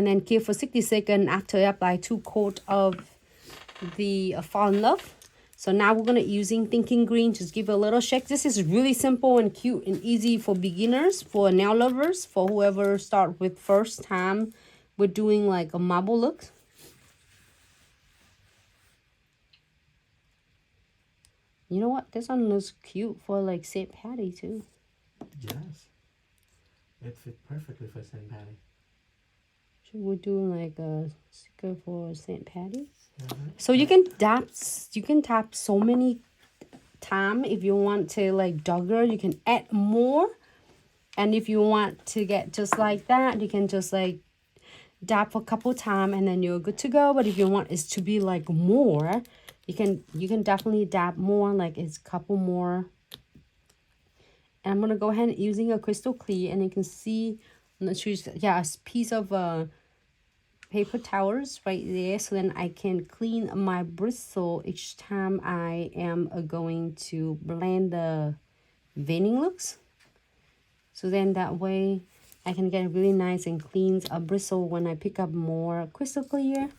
then keep for 60 seconds after I apply 2 coats of the Fall in Love. So now we're gonna using Thinking Green. Just give it a little shake. This is really simple and cute and easy for beginners, for nail lovers, for whoever start with first time with doing like a marble look. You know what? This one looks cute for like St. Patty too. Yes. It fit perfectly for St. Patty. Should we do like a sticker for St. Patty? So you can tap so many times. If you want to like darker, you can add more. And if you want to get just like that, you can just like dab for a couple times and then you're good to go. But if you want it to be like more, you can definitely dab more, like it's a couple more. And I'm gonna go ahead and using a crystal clear, and you can see I'm gonna choose a piece of paper towels right there, so then I can clean my bristle each time I am going to blend the veining looks. So then that way I can get really nice and clean a bristle when I pick up more crystal clear.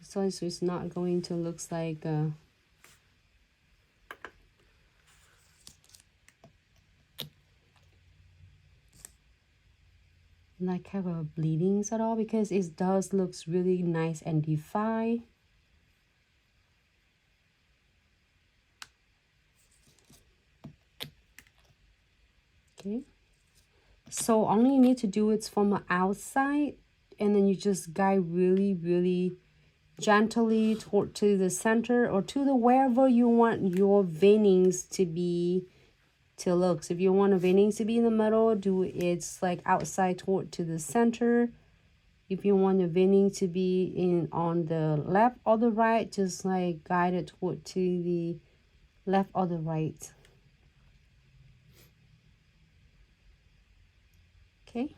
So it's not going to look like have a bleedings at all, because it does looks really nice and defined. Okay, so all you need to do is from the outside, and then you just guide really gently toward to the center or to the wherever you want your veinings to be to look. So if you want the veinings to be in the middle, do it's like outside toward to the center. If you want the veining to be in on the left or the right, just like guide it toward to the left or the right. Okay.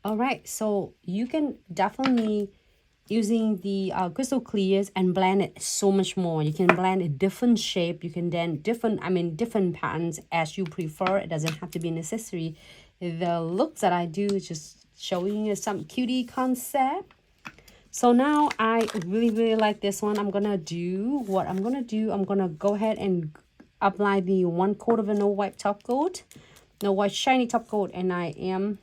All right, so you can definitely using the crystal clears and blend it so much more. You can blend a different shape. You can then different patterns as you prefer. It doesn't have to be necessary. The looks that I do is just showing you some cutie concept. So now I really like this one. I'm gonna go ahead and apply the 1 coat of a no wipe top coat, no white shiny top coat, and I am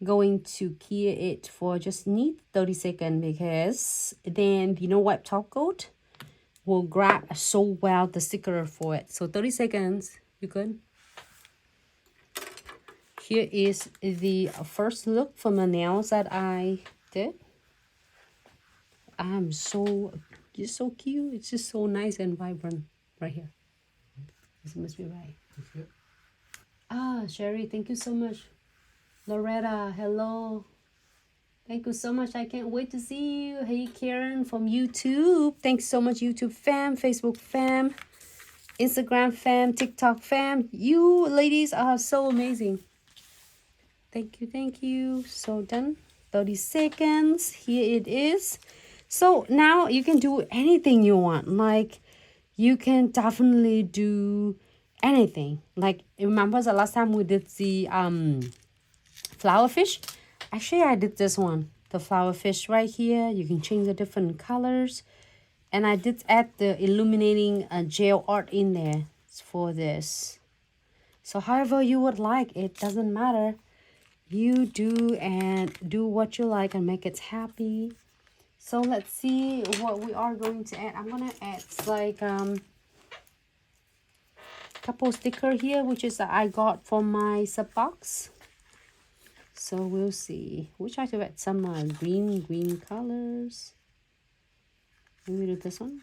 going to cure it for just need 30 seconds, because then the no wipe top coat will grab so well the sticker for it. So 30 seconds, you good? Here is the first look from the nails that I did. It's so cute. It's just so nice and vibrant right here. This must be right. Ah, Sherry, thank you so much. Loretta, hello. Thank you so much. I can't wait to see you. Hey, Karen from YouTube. Thanks so much, YouTube fam, Facebook fam, Instagram fam, TikTok fam. You ladies are so amazing. Thank you. So done. 30 seconds. Here it is. So now you can do anything you want. Like, you can definitely do anything. Like, remember the last time we did the flower fish? Actually, I did this one, the flower fish right here. You can change the different colors. And I did add the illuminating gel art in there for this. So however you would like, it doesn't matter. You do what you like and make it happy. So let's see what we are going to add. I'm gonna add like couple sticker here, which is that I got from my sub box. So we'll see. We'll try to add some green colors. Let me do this one.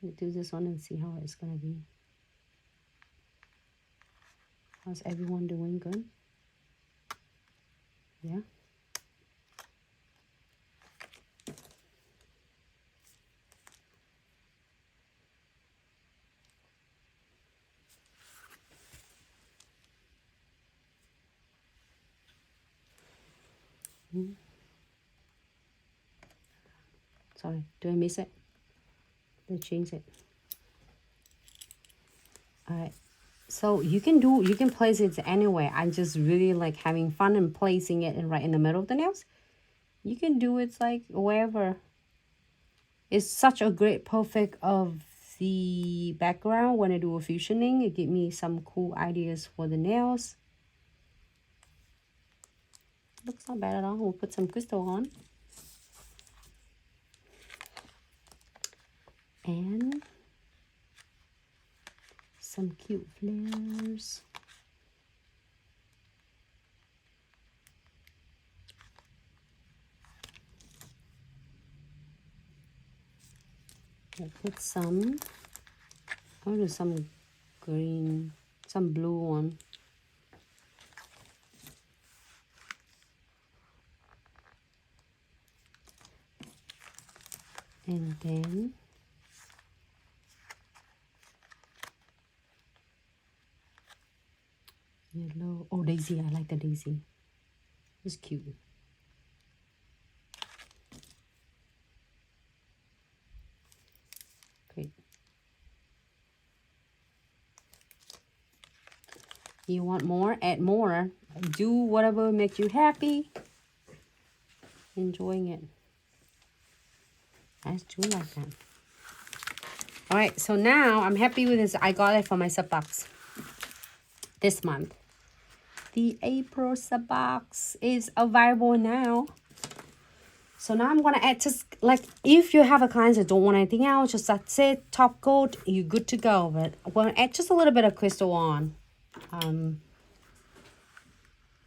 We'll do this one and see how it's gonna be. How's everyone doing? Good? Yeah. Sorry, do I miss it? Did I change it? All right. So you can place it anywhere. I just really like having fun and placing it right in the middle of the nails. You can do it like wherever. It's such a great perfect of the background when I do a fusioning. It gives me some cool ideas for the nails. Looks not bad at all. We'll put some crystal on. And some cute flares. I'll put some, I'll do some green, some blue one. And then yellow. Oh, daisy. I like the daisy. It's cute. Great. You want more? Add more. Do whatever makes you happy. Enjoying it. I do like that. All right, so now I'm happy with this. I got it for my sub box this month. The April sub box is available now. So now I'm gonna add just like if you have a client that don't want anything else, just that's it, top coat, you're good to go. But I'm gonna add just a little bit of crystal on.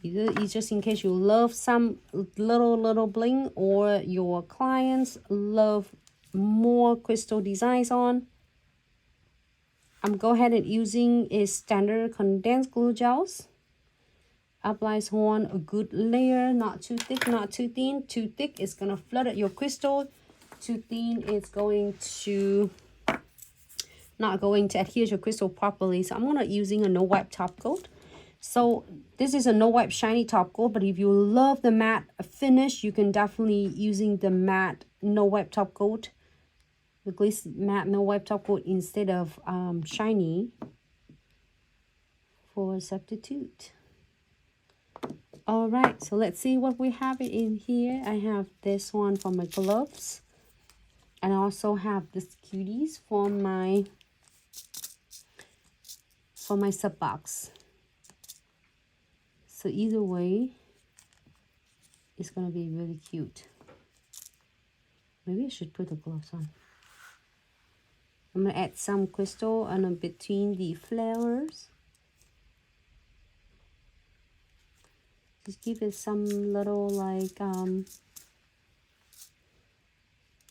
It's just in case you love some little bling or your clients love more crystal designs on. I'm go ahead and using a standard condensed glue gels. Applies on a good layer, not too thick, not too thin. Too thick is gonna flood your crystal. Too thin it's going to not going to adhere to your crystal properly. So I'm gonna using a no wipe top coat. So this is a no wipe shiny top coat, but if you love the matte finish, you can definitely using the matte no wipe top coat, the Glitz matte no wipe top coat instead of shiny for a substitute. All right, so let's see what we have in here. I have this one for my gloves, and I also have this cuties for my sub box. So either way, it's gonna be really cute. Maybe I should put the gloves on. I'm gonna add some crystal and between the flowers. Just give it some little like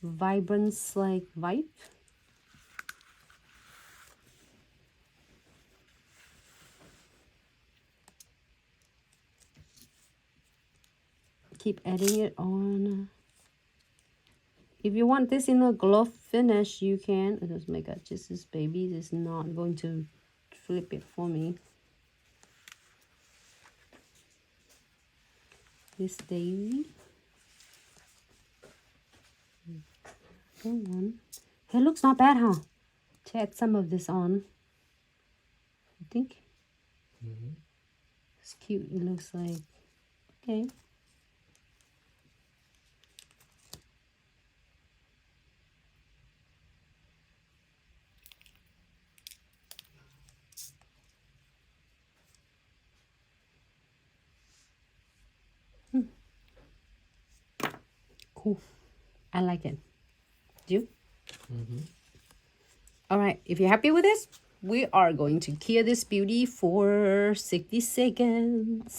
vibrance like vibe. Keep adding it on. If you want this in a glove finish, you can. Oh my god, just this baby is not going to flip it for me. This daisy. One. It looks not bad, huh? To add some of this on. I think. It's cute. It looks like. Okay. Cool. I like it. Do you? All right. If you're happy with this, we are going to cure this beauty for 60 seconds.